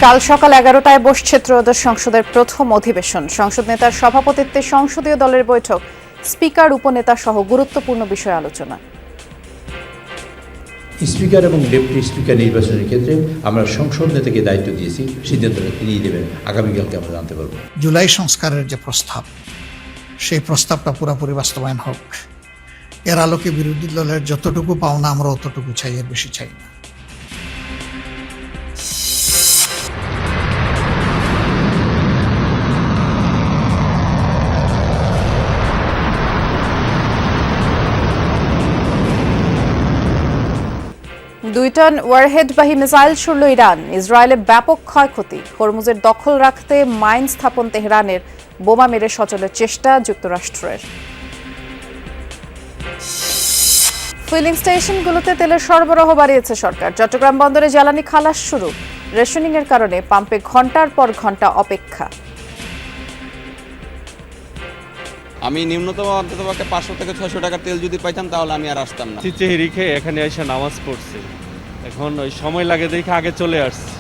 কাল সকাল 11টায় বসছে ত্রয়োদশ সংসদের প্রথম অধিবেশন। সংসদ নেতার সভাপতিত্বে সংসদীয় দলের বৈঠক, স্পিকার উপনেতা সহ গুরুত্বপূর্ণ বিষয়ে আলোচনা। স্পিকার এবং ডেপুটি স্পিকার নির্বাচনের ক্ষেত্রে আমরা সংসদ নেতাকে দায়িত্ব দিয়েছি, সিদ্ধান্তটা তিনিই দেবেন। আগামীকালকে আমরা জানতে পারবো। জুলাই সংস্কারের যে প্রস্তাব, সেই প্রস্তাবটা পুরোপুরি বাস্তবায়ন হোক। এর আলোকে বিরোধী দলের যতটুকু পাওনা আমরা অতটুকু চাই, এর বেশি চাই না। দুই টন ওয়ারহেডবাহী মিসাইল ছুড়ল ইরান। ইসরায়েলে ব্যাপক ক্ষয়ক্ষতি। হরমুজের দখল রাখতে মাইন স্থাপন তেহরানের, বোমা মেরে সচলের চেষ্টা যুক্তরাষ্ট্রের। ফিলিং স্টেশনগুলোতে তেলের সরবরাহ বাড়িয়েছে সরকার। চট্টগ্রাম বন্দরে জ্বালানি খালাস শুরু। রেশনিংয়ের কারণে পাম্পে ঘণ্টার পর ঘণ্টা অপেক্ষা। আমি নিম্নতম অন্ততপক্ষে 500 থেকে 600 টাকার তেল যদি পাইতাম তাহলে আমি আর আসতাম না। চেহারি খেয়ে এখানে এসে নামাজ পড়ছে, এখন ওই সময় লাগে দেখে আগে চলে আসছে।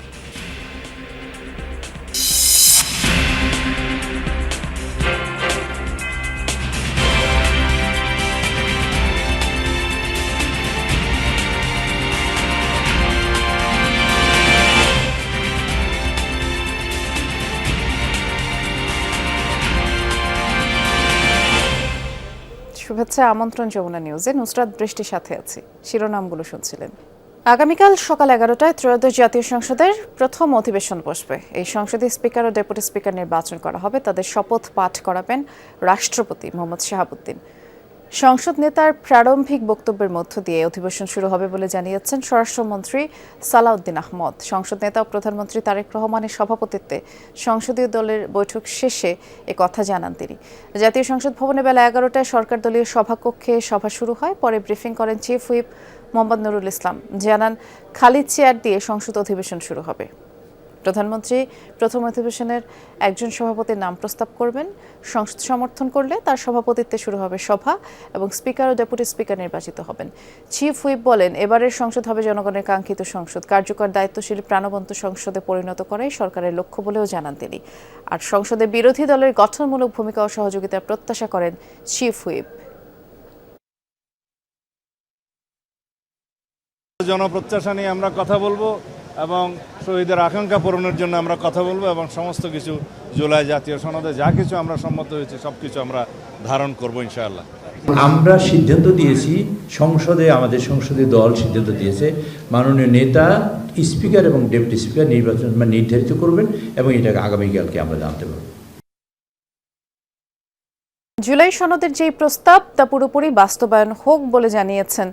শুভেচ্ছা, আমন্ত্রণ যমুনা নিউজে। নুসরাত বৃষ্টির সাথে আছি। শিরোনামগুলো শুনছিলেন। আগামীকাল সকাল 11টায় ত্রয়োদশ জাতীয় সংসদের প্রথম অধিবেশন বসবে। এই সংসদে স্পিকার ও ডেপুটি স্পিকার নির্বাচন করা হবে। তাদের শপথ পাঠ করাবেন রাষ্ট্রপতি মোহাম্মদ শাহাবুদ্দিন। সংসদ নেতার প্রারম্ভিক বক্তব্যের মধ্য দিয়ে অধিবেশন শুরু হবে বলে জানিয়েছেন স্বরাষ্ট্রমন্ত্রী সালাউদ্দিন আহমদ। সংসদ নেতা ও প্রধানমন্ত্রী তারেক রহমানের সভাপতিত্বে সংসদীয় দলের বৈঠক শেষে কথা জানান তিনি। জাতীয় সংসদ ভবনে বেলা 11টায় সরকার দলীয় সভাকক্ষে সভা শুরু হয়। পরে ব্রিফিং করেন চিফ হুইপ মোহাম্মদ নুরুল ইসলাম। জানান, খালি চেয়ার দিয়ে সংসদ অধিবেশন শুরু হবে। প্রধানমন্ত্রী প্রথম অধিবেশনের একজন সভাপতির নাম প্রস্তাব করবেন। সংসদ সমর্থন করলে তার সভাপতিত্বে শুরু হবে সভা এবং স্পিকার ও ডেপুটি স্পিকার নির্বাচিত হবেন। চিফ হুইপ বলেন, এবারের সংসদ হবে জনগণের কাঙ্ক্ষিত সংসদ। কার্যকর, দায়িত্বশীল, প্রাণবন্ত সংসদে পরিণত করাই সরকারের লক্ষ্য বলেও জানান তিনি। আর সংসদে বিরোধী দলের গঠনমূলক ভূমিকা ও সহযোগিতার প্রত্যাশা করেন চিফ হুইপ। জনপ্রত্যাশা নিয়ে আমরা কথা বলবো এবং শহীদের আকাঙ্ক্ষা পূরণের জন্য আমরা কথা বলবো এবং সমস্ত কিছু জুলাই জাতীয় সনদে যা কিছু আমরা সম্মত হয়েছে সব কিছু আমরা ধারণ করবো ইনশাআল্লাহ। আমরা সিদ্ধান্ত দিয়েছি, সংসদে আমাদের সংসদীয় দল সিদ্ধান্ত দিয়েছে, মাননীয় নেতা স্পিকার এবং ডেপুটি স্পিকার নির্বাচন নির্ধারিত করবেন এবং এটাকে আগামীকালকে আমরা জানতে পারবো। জুলাই সনদের যেই প্রস্তাব তা পুরোপুরি বাস্তবায়ন হোক বলে জানিয়েছেন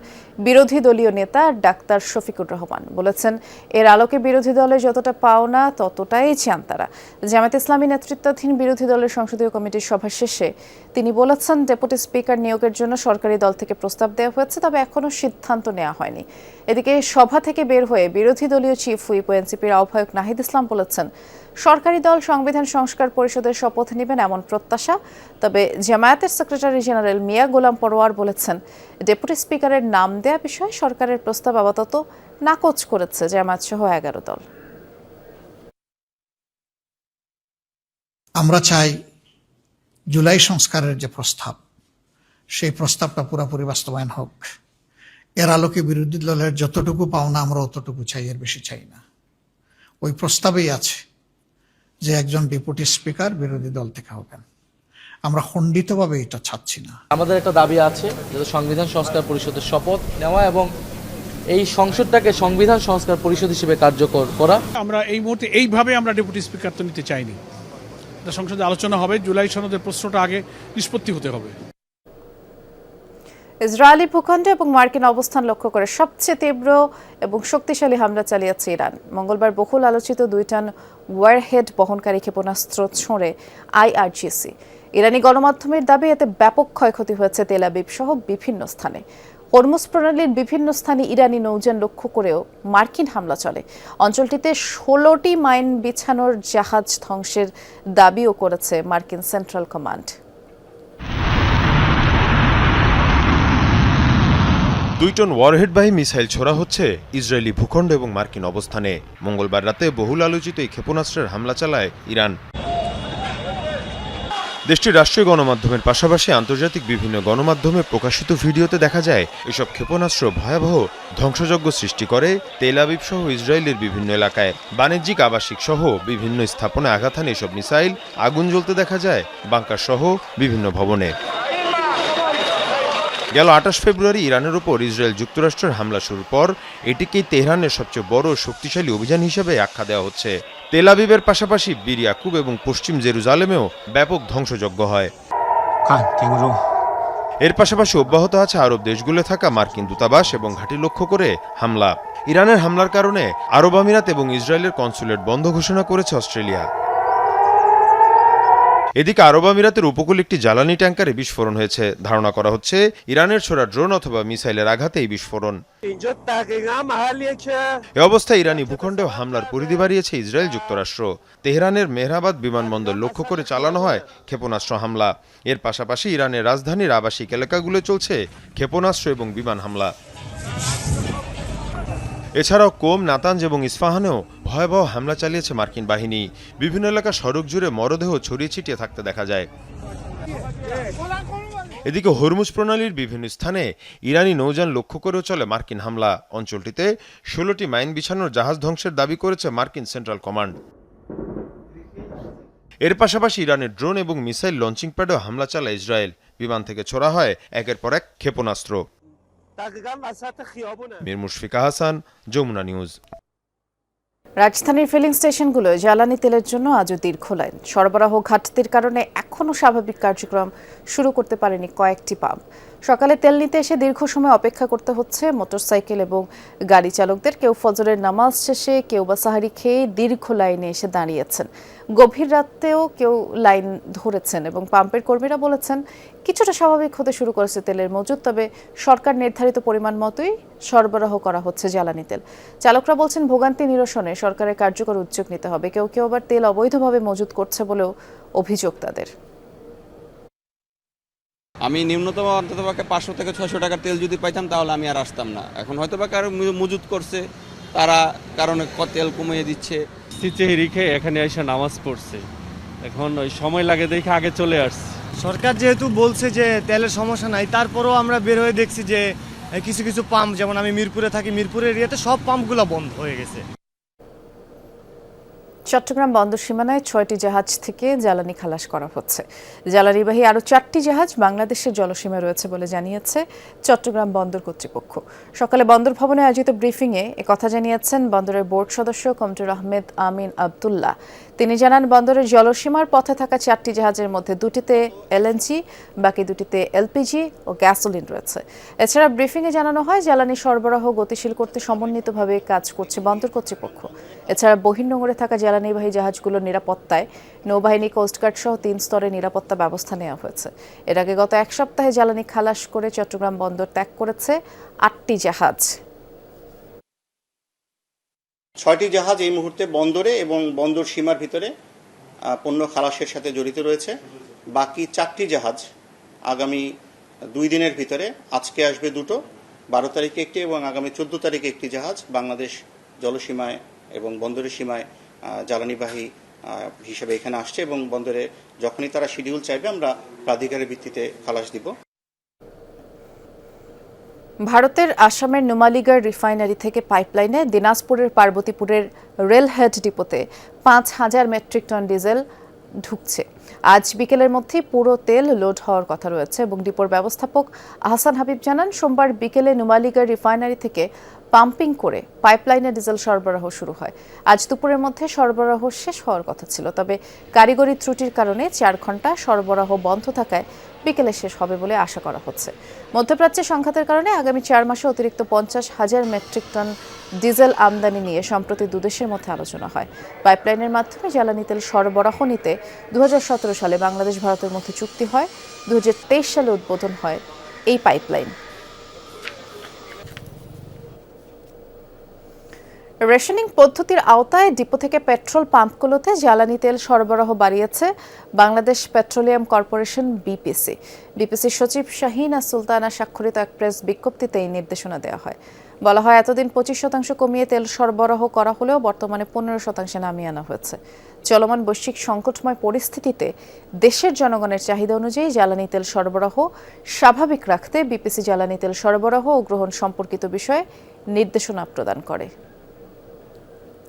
বিরোধী দলীয় নেতা ডাক্তার শফিকুর রহমান। বলেছেন, এর আলোকে বিরোধী দলের যতটা পাওনা ততটাই চান তারা। জামায়াত ইসলামী নেতৃত্বাধীন বিরোধী দলের সংসদীয় কমিটির সভা শেষে তিনি বলেছেন, ডেপুটি স্পিকার নিয়োগের জন্য সরকারি দল থেকে প্রস্তাব দেওয়া হয়েছে, তবে এখনও সিদ্ধান্ত নেওয়া হয়নি। এদিকে সভা থেকে বের হয়ে বিরোধী দলীয় চিফ হুইপ ও এনসিপির আহ্বায়ক নাহিদ ইসলাম বলেছেন, সরকারি দল সংবিধান সংস্কার পরিষদের শপথ নেবেন এমন প্রত্যাশা। তবে জামায়াতের সেক্রেটারি জেনারেল মিয়া গোলাম পরোয়ার বলেছেন, ডেপুটি স্পিকারের নাম দেয়া বিষয়ে সরকারের প্রস্তাব আপাতত নাকচ করেছে জামায়াত সহ 11 দল। আমরা চাই জুলাই সংস্কারের যে প্রস্তাব, সেই প্রস্তাবটা পুরোপুরি বাস্তবায়ন হোক। এর আলোকে বিরোধী দলের যতটুকু পাওনা আমরা অতটুকু চাই, এর বেশি চাই না। ওই প্রস্তাবেই আছে যে একজন ডেপুটি স্পিকার বিরোধী দল থেকে হবেন। আমরা খণ্ডিতভাবে এটা চাচ্ছি না। আমাদের একটা দাবি আছে যে সংবিধান সংস্কার পরিষদের শপথ নেওয়া এবং এই সংসদটাকে সংবিধান সংস্কার পরিষদ হিসেবে কার্যকর করা। আমরা এই মুহূর্তে এইভাবে আমরা ডেপুটি স্পিকার তো নিতে চাইনি। সংসদে আলোচনা হবে, জুলাই সনদের প্রশ্নটা আগে নিষ্পত্তি হতে হবে। ইসরায়েলি ভূখণ্ডে এবং মার্কিন অবস্থান লক্ষ্য করে সবচেয়ে তীব্র এবং শক্তিশালী হামলা চালিয়েছে ইরান। মঙ্গলবার বহুল আলোচিত 2 টন ওয়ারহেড বহনকারী ক্ষেপণাস্ত্র ছোঁড়ে IRGC। ইরানি গণমাধ্যমের দাবি, এতে ব্যাপক ক্ষয়ক্ষতি হয়েছে তেল আবিব সহ বিভিন্ন স্থানে। হরমুজ প্রণালীর বিভিন্ন স্থানে ইরানি নৌযান লক্ষ্য করেও মার্কিন হামলা চলে। অঞ্চলটিতে 16টি মাইন বিছানোর জাহাজ ধ্বংসের দাবিও করেছে মার্কিন সেন্ট্রাল কমান্ড। 2 টন ওয়ারহেডবাহী মিসাইল ছোড়া হচ্ছে ইসরায়েলি ভূখণ্ড এবং মার্কিন অবস্থানে। মঙ্গলবার রাতে বহুল আলোচিত এই ক্ষেপণাস্ত্রের হামলা চালায় ইরান। দেশটির রাষ্ট্রীয় গণমাধ্যমের পাশাপাশি আন্তর্জাতিক বিভিন্ন গণমাধ্যমে প্রকাশিত ভিডিওতে দেখা যায় এসব ক্ষেপণাস্ত্র ভয়াবহ ধ্বংসযজ্ঞ সৃষ্টি করে তেল আবিব সহ ইসরায়েলের বিভিন্ন এলাকায়। বাণিজ্যিক, আবাসিক সহ বিভিন্ন স্থাপনায় আঘাত হানে এসব মিসাইল। আগুন জ্বলতে দেখা যায় বাংকার সহ বিভিন্ন ভবনে। গেল 28 ফেব্রুয়ারি ইরানের উপর ইসরায়েল যুক্তরাষ্ট্রের হামলা শুরুর পর এটিকেই তেহরানের সবচেয়ে বড় শক্তিশালী অভিযান হিসেবে আখ্যা দেওয়া হচ্ছে। তেল আবিবের পাশাপাশি বীর ইয়াকুব এবং পশ্চিম জেরুজালেমেও ব্যাপক ধ্বংসযজ্ঞ হয়। এর পাশাপাশি অব্যাহত আছে আরব দেশগুলো থাকা মার্কিন দূতাবাস এবং ঘাঁটি লক্ষ্য করে হামলা। ইরানের হামলার কারণে আরব আমিরাত এবং ইসরায়েলের কনসুলেট বন্ধ ঘোষণা করেছে অস্ট্রেলিয়া। এদিকে আরব আমিরাতের উপকূল একটি জ্বালানি ট্যাঙ্কারে বিস্ফোরণ হয়েছে। ধারণা করা হচ্ছে ইরানের ছোড়া ড্রোন অথবা মিসাইলের আঘাতে এই বিস্ফোরণ। এ অবস্থায় ইরানি ভূখণ্ডেও হামলার পরিধি বাড়িয়েছে ইসরায়েল যুক্তরাষ্ট্র। তেহরানের মেহরাবাদ বিমানবন্দর লক্ষ্য করে চালানো হয় ক্ষেপণাস্ত্র হামলা। এর পাশাপাশি ইরানের রাজধানীর আবাসিক এলাকাগুলো চলছে ক্ষেপণাস্ত্র এবং বিমান হামলা। এছাড়াও কোম, নাতাঞ্জ এবং ইস্পাহানেও ভয়াবহ হামলা চালিয়েছে মার্কিন বাহিনী। বিভিন্ন এলাকা সড়ক জুড়ে মরদেহ ছড়িয়ে ছিটিয়ে থাকতে দেখা যায়। এদিকে হরমুজ প্রণালীর বিভিন্ন স্থানে ইরানি নৌযান লক্ষ্য করেও চলে মার্কিন হামলা। অঞ্চলটিতে 16টি মাইন বিছানোর জাহাজ ধ্বংসের দাবি করেছে মার্কিন সেন্ট্রাল কমান্ড। এর পাশাপাশি ইরানের ড্রোন এবং মিসাইল লঞ্চিং প্যাডেও হামলা চালায় ইসরায়েল। বিমান থেকে ছোড়া হয় একের পর এক ক্ষেপণাস্ত্র। মীর মুশফিকা হাসান, যমুনা নিউজ। রাজধানীর ফিলিং স্টেশনগুলোয় জ্বালানি তেলের জন্য আজও দীর্ঘ লাইন। সরবরাহ ঘাটতির কারণে এখনও স্বাভাবিক কার্যক্রম শুরু করতে পারেনি কয়েকটি পাম্প। সকালে তেল নিতে এসে দীর্ঘ সময় অপেক্ষা করতে হচ্ছে মোটরসাইকেল এবং গাড়ি চালকদের। কেউ ফজরের নামাজ শেষে, কেউ বা সাহারি খেয়ে দীর্ঘ লাইনে এসে দাঁড়িয়েছেন। গভীর রাতেও কেউ লাইন ধরেছেন এবং পাম্পের কর্মীরা বলেছেন কিছুটা স্বাভাবিক হতে শুরু করেছে তেলের মজুদ। তবে সরকার নির্ধারিত পরিমাণ মতোই সরবরাহ করা হচ্ছে জ্বালানি তেল। চালকরা বলছেন ভোগান্তি নিরসনে সরকারের কার্যকর উদ্যোগ নিতে হবে। কেউ কেউ আবার তেল অবৈধভাবে মজুদ করছে বলেও অভিযোগ তাদের। আমি ন্যূনতম অন্ততপক্ষে 500 থেকে 600 টাকার তেল যদি পাইতাম তাহলে আমি আর আসতাম না। এখন হয়তো বা কারো মজুদ করছে, তারা কারণে তেল কমিয়ে দিচ্ছে। চিচেহরি খেয়ে এখানে এসে নামাজ পড়ছে। এখন ওই সময় লাগে দেখে আগে চলে আসছে। সরকার যেহেতু বলছে যে তেলের সমস্যা নাই, তারপরেও আমরা বের হয়ে দেখছি যে কিছু কিছু পাম্প, যেমন আমি মিরপুরে থাকি, মিরপুর এরিয়াতে সব পাম্পগুলো বন্ধ হয়ে গেছে। চট্টগ্রাম বন্দর সীমানায় 6টি জাহাজ থেকে জ্বালানি খালাস করা হচ্ছে। জ্বালানিবাহী আরও 4টি জাহাজ বাংলাদেশের জলসীমায় রয়েছে বলে জানিয়েছে চট্টগ্রাম বন্দর কর্তৃপক্ষ। সকালে বন্দর ভবনে আয়োজিত ব্রিফিংয়ে একথা জানিয়েছেন বন্দরের বোর্ড সদস্য কমরুল আহমেদ আমিন আবদুল্লাহ। তিনি জানান, বন্দরের জলসীমার পথে থাকা 4টি জাহাজের মধ্যে 2টিতে এলএনজি, বাকি 2টিতে এলপিজি ও গ্যাসোলিন রয়েছে। এছাড়া ব্রিফিংয়ে জানানো হয় জ্বালানি সরবরাহ গতিশীল করতে সমন্বিতভাবে কাজ করছে বন্দর কর্তৃপক্ষ। এছাড়া বহির্নোঙরে থাকা জ্বালানিবাহী জাহাজগুলোর নিরাপত্তায় নৌবাহিনী, কোস্টগার্ড সহ 3 স্তরে নিরাপত্তা ব্যবস্থা নেওয়া হয়েছে। এর আগে গত 1 সপ্তাহে জ্বালানি খালাস করে চট্টগ্রাম বন্দর ত্যাগ করেছে 8টি জাহাজ। 6টি জাহাজ এই মুহূর্তে বন্দরে এবং বন্দর সীমার ভিতরে পণ্য খালাসের সাথে জড়িত রয়েছে। বাকি 4টি জাহাজ আগামী 2 দিনের ভিতরে, আজকে আসবে 2টো, 12 তারিখে একটি এবং আগামী 14 তারিখে একটি জাহাজ বাংলাদেশ জলসীমায় এবং বন্দরের সীমায় জ্বালানিবাহী হিসেবে এখানে আসছে এবং বন্দরে যখনই তারা শিডিউল চাইবে আমরা প্রাধিকারের ভিত্তিতে খালাস দিব। ভারতের আসামের নুমালিগড় রিফাইনারি থেকে পাইপলাইনে দিনাজপুরের পার্বতীপুরের রেলহেড ডিপোতে 5000 মেট্রিক টন ডিজেল ঢুকছে। আজ বিকেলের মধ্যে পুরো তেল লোড হওয়ার কথা রয়েছে এবং ডিপোর ব্যবস্থাপক আহসান হাবিব জানান, সোমবার বিকেলে নুমালিগড় রিফাইনারি থেকে পাম্পিং করে পাইপলাইনে ডিজেল সরবরাহ শুরু হয়। আজ দুপুরের মধ্যে সরবরাহ শেষ হওয়ার কথা ছিল, তবে কারিগরি ত্রুটির কারণে 4 ঘন্টা সরবরাহ বন্ধ থাকায় বিকেলে শেষ হবে বলে আশা করা হচ্ছে। মধ্যপ্রাচ্যে সংঘাতের কারণে আগামী 4 মাসে অতিরিক্ত 50,000 মেট্রিক টন ডিজেল আমদানি নিয়ে সম্প্রতি দুদেশের মধ্যে আলোচনা হয়। পাইপলাইনের মাধ্যমে জ্বালানি তেল সরবরাহ নিতে 2017 সালে বাংলাদেশ ভারতের মধ্যে চুক্তি হয়। 2023 সালে উদ্বোধন হয় এই পাইপলাইন। রেশনিং পদ্ধতির আওতায় ডিপো থেকে পেট্রোল পাম্পগুলোতে জ্বালানি তেল সরবরাহ বাড়িয়েছে বাংলাদেশ পেট্রোলিয়াম কর্পোরেশন বিপিসি। বিপিসির সচিব শাহিনা সুলতানা স্বাক্ষরিত এক প্রেস বিজ্ঞপ্তিতে এই নির্দেশনা দেওয়া হয়। বলা হয়, এতদিন 25% কমিয়ে তেল সরবরাহ করা হলেও বর্তমানে 15% নামিয়ে আনা হয়েছে। চলমান বৈশ্বিক সংকটময় পরিস্থিতিতে দেশের জনগণের চাহিদা অনুযায়ী জ্বালানি তেল সরবরাহ স্বাভাবিক রাখতে বিপিসি জ্বালানি তেল সরবরাহ ও গ্রহণ সম্পর্কিত বিষয়ে নির্দেশনা প্রদান করে।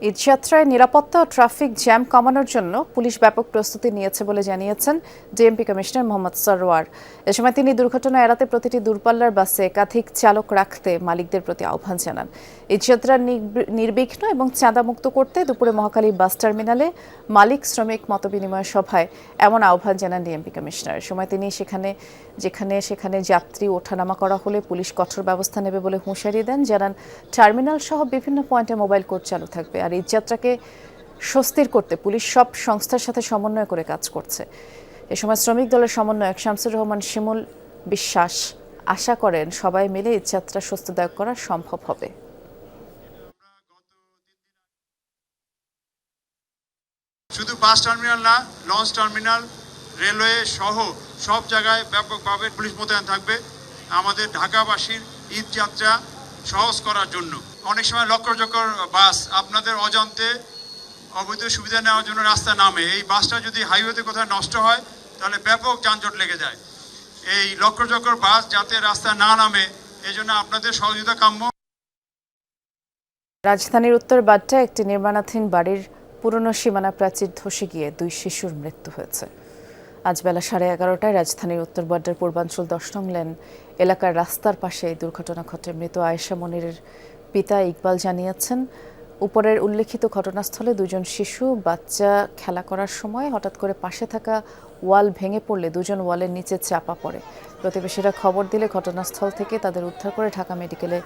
ঈদযাত্রায় নিরাপত্তা ও ট্রাফিক জ্যাম কমানোর জন্য পুলিশ ব্যাপক প্রস্তুতি নিয়েছে বলে জানিয়েছেন ডিএমপি কমিশনার মোহাম্মদ সরওয়ার। এ সময় তিনি দুর্ঘটনা এড়াতে প্রতিটি দূরপাল্লার বাসে একাধিক চালক রাখতে মালিকদের প্রতি আহ্বান জানান। ঈদযাত্রা নির্বিঘ্ন এবং চাঁদামুক্ত করতে দুপুরে মহাখালী বাস টার্মিনালে মালিক শ্রমিক মতবিনিময় সভায় এমন আহ্বান জানান ডিএমপি কমিশনার। এ সময় তিনি সেখানে যাত্রী ওঠানামা করা হলে পুলিশ কঠোর ব্যবস্থা নেবে বলে হুঁশিয়ারি দেন। জানান, টার্মিনাল সহ বিভিন্ন পয়েন্টে মোবাইল কোর্ট চালু থাকবে। আর ঈদযাত্রাকে স্বস্তির করতে পুলিশ সব সংস্থার সাথে সমন্বয় করে কাজ করছে। এ সময় শ্রমিক দলের সমন্বয়ক শামসুর রহমান শিমুল বিশ্বাস আশা করেন সবাই মিলে ঈদযাত্রা স্বস্তিদায়ক করা সম্ভব হবে। শুধু বাস টার্মিনাল না, লঞ্চ টার্মিনাল, রেলওয়ে সহ সব জায়গায় ব্যাপকভাবে পুলিশ মোতায়েন থাকবে আমাদের ঢাকাবাসীর ঈদযাত্রা সহজ করার জন্য। অনেক সময় লক্ষ বাস আপনাদের অজান্তে অবৈধ সুবিধা নেওয়ার জন্য রাস্তা নামে। এই বাসটা যদি হাইওয়েতে কোথাও নষ্ট হয় তাহলে ব্যাপক যানজট লেগে যায়। এই লক্ষ বাস যাতে রাস্তা না নামে, এই জন্য আপনাদের সহযোগিতা কাম্য। রাজধানীর উত্তর বাড্ডায় একটি নির্মাণাধীন বাড়ির পুরনো সীমানা প্রাচীর ধসে গিয়ে 2 শিশুর মৃত্যু হয়েছে। আজ বেলা 11:30টায় রাজধানীর উত্তর বাড্ডার পূর্বাঞ্চল 10 নং লেন এলাকার রাস্তার পাশে এই দুর্ঘটনা ঘটে। মৃত আয়েশা মনিরের পিতা ইকবাল জানিয়েছেন, উপরের উল্লেখিত ঘটনাস্থলে 2জন শিশু বাচ্চা খেলা করার সময় হঠাৎ করে পাশে থাকা ওয়াল ভেঙে পড়লে 2জন ওয়ালের নিচে চাপা পড়ে। প্রতিবেশীরা খবর দিলে ঘটনাস্থল থেকে তাদের উদ্ধার করে ঢাকা মেডিকেলে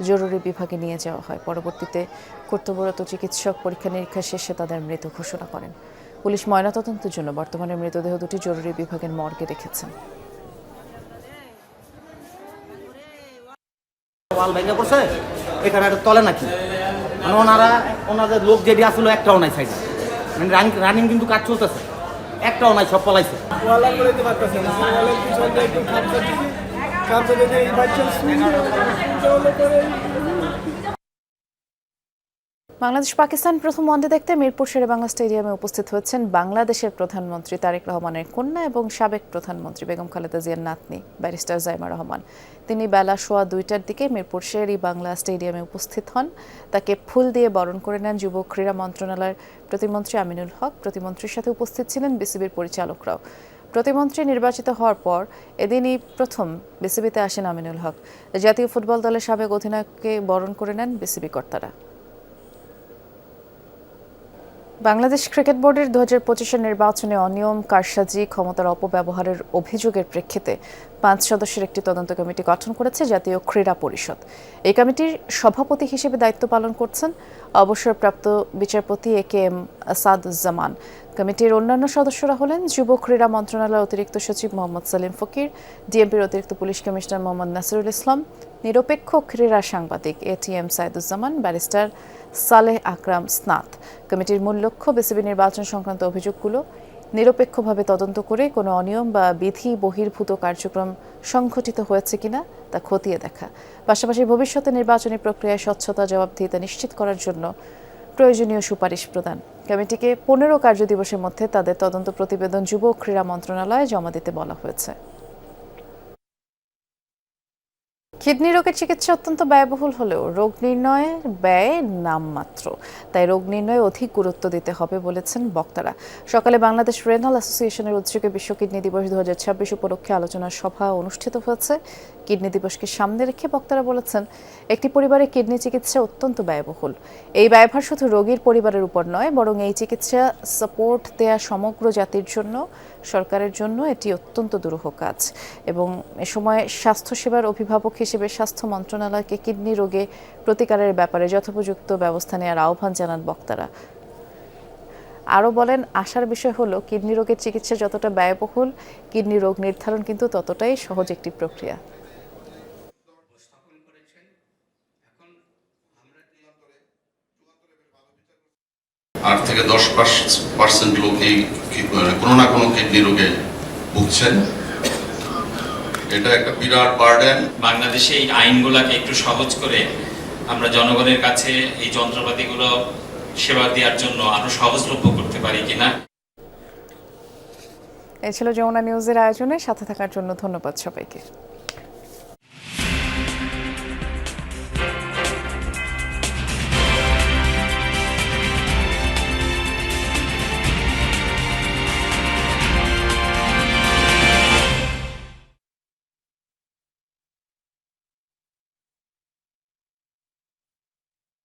জরুরি বিভাগে নিয়ে যাওয়া হয়। পরবর্তীতে কর্তব্যরত চিকিৎসক পরীক্ষা নিরীক্ষা শেষে তাদের মৃত ঘোষণা করেন। পুলিশ ময়নাতদন্তের জন্য বর্তমানে মৃতদেহ দুটি জরুরি বিভাগের মর্গে রেখেছেন। ওয়াল ভেঙে পড়ছে, এখানে একটা তলে নাকি ওনাদের লোক যেটি আসলে একটাও নাই সাইডে, মানে রানিং কিন্তু কাজ চলতেছে, একটাও নাই, সব পলাইছে। বাংলাদেশ পাকিস্তান প্রথম ওয়ানডে দেখতে মিরপুর শেরেবাংলা স্টেডিয়ামে উপস্থিত হয়েছেন বাংলাদেশের প্রধানমন্ত্রী তারেক রহমানের কন্যা এবং সাবেক প্রধানমন্ত্রী বেগম খালেদা জিয়ার নাতনি ব্যারিস্টার জাইমা রহমান। তিনি বেলা 2:15টার দিকে মিরপুর শের-ই-বাংলা স্টেডিয়ামে উপস্থিত হন। তাকে ফুল দিয়ে বরণ করে নেন যুব ক্রীড়া মন্ত্রণালয়ের প্রতিমন্ত্রী আমিনুল হক। প্রতিমন্ত্রীর সাথে উপস্থিত ছিলেন বিসিবির পরিচালকরাও। প্রতিমন্ত্রী নির্বাচিত হওয়ার পর এদিনই প্রথম বিসিবিতে আসেন আমিনুল হক। জাতীয় ফুটবল দলের সাবেক অধিনায়ককে বরণ করে নেন বিসিবি কর্তারা। বাংলাদেশ ক্রিকেট বোর্ডের 2025-এর নির্বাচনে অনিয়ম, কারসাজি, ক্ষমতার অপব্যবহারের অভিযোগের প্রেক্ষিতে 5 সদস্যের একটি তদন্ত কমিটি গঠন করেছে জাতীয় ক্রীড়া পরিষদ। এই কমিটির সভাপতি হিসেবে দায়িত্ব পালন করছেন অবসরপ্রাপ্ত বিচারপতি এ.কে.এম. আসাদুজ্জামান। কমিটির অন্যান্য সদস্যরা হলেন যুব ক্রীড়া মন্ত্রণালয়ের অতিরিক্ত সচিব মোহাম্মদ সালিম ফকির, ডিএমপির অতিরিক্ত পুলিশ কমিশনার মোহাম্মদ নাসিরুল ইসলাম, নিরপেক্ষ ক্রীড়া সাংবাদিক এ.টি.এম. সাইদুজ্জামান, ব্যারিস্টার সালেহ আকরাম স্নাত। কমিটির মূল লক্ষ্য বিসিবি নির্বাচন সংক্রান্ত অভিযোগগুলো নিরপেক্ষভাবে তদন্ত করে কোনো অনিয়ম বা বিধি বহির্ভূত কার্যক্রম সংঘটিত হয়েছে কিনা তা খতিয়ে দেখা, পাশাপাশি ভবিষ্যতে নির্বাচনী প্রক্রিয়ায় স্বচ্ছতা, জবাবদিহিতা নিশ্চিত করার জন্য প্রয়োজনীয় সুপারিশ প্রদান। কমিটিকে 15 কার্যদিবসের মধ্যে তাদের তদন্ত প্রতিবেদন যুব ক্রীড়া মন্ত্রণালয়ে জমা দিতে বলা হয়েছে। কিডনি রোগের চিকিৎসা অত্যন্ত ব্যয়বহুল হলেও রোগ নির্ণয়ের ব্যয় নামমাত্র, তাই রোগ নির্ণয়ে অধিক গুরুত্ব দিতে হবে বলেছেন বক্তারা। সকালে বাংলাদেশ রেনাল অ্যাসোসিয়েশনের উদ্যোগে বিশ্ব কিডনি দিবস 2026 উপলক্ষে আলোচনা সভা অনুষ্ঠিত হয়েছে। কিডনি দিবসকে সামনে রেখে বক্তারা বলেছেন, একটি পরিবারে কিডনি চিকিৎসা অত্যন্ত ব্যয়বহুল। এই ব্যয়ভার শুধু রোগীর পরিবারের উপর নয়, বরং এই চিকিৎসা সাপোর্ট দেয়া সমগ্র জাতির জন্য, সরকারের জন্য এটি অত্যন্ত দুরূহ কাজ। এবং এ সময় স্বাস্থ্যসেবার অভিভাবক হিসেবে স্বাস্থ্য মন্ত্রণালয়কে কিডনি রোগে প্রতিকারের ব্যাপারে যথোপযুক্ত ব্যবস্থা নেওয়ার আহ্বান জানান বক্তারা। আরও বলেন, আশার বিষয় হলো কিডনি রোগের চিকিৎসা যতটা ব্যয়বহুল, কিডনি রোগ নির্ধারণ কিন্তু ততটাই সহজ একটি প্রক্রিয়া। থেকে 10% লোকই কোনো না কোনো কিডনি রোগে ভুগছেন। এটা একটা বিরাট বার্ডেন। বাংলাদেশে এই আইনগুলোকে একটু সহজ করে আমরা জনগণের কাছে এই যন্ত্রপাতিগুলো সেবা দেওয়ার জন্য আরো সহজলভ্য করতে পারি কিনা। এই ছিল যমুনা নিউজের আয়োজনে সাথে থাকার জন্য ধন্যবাদ সবাইকে।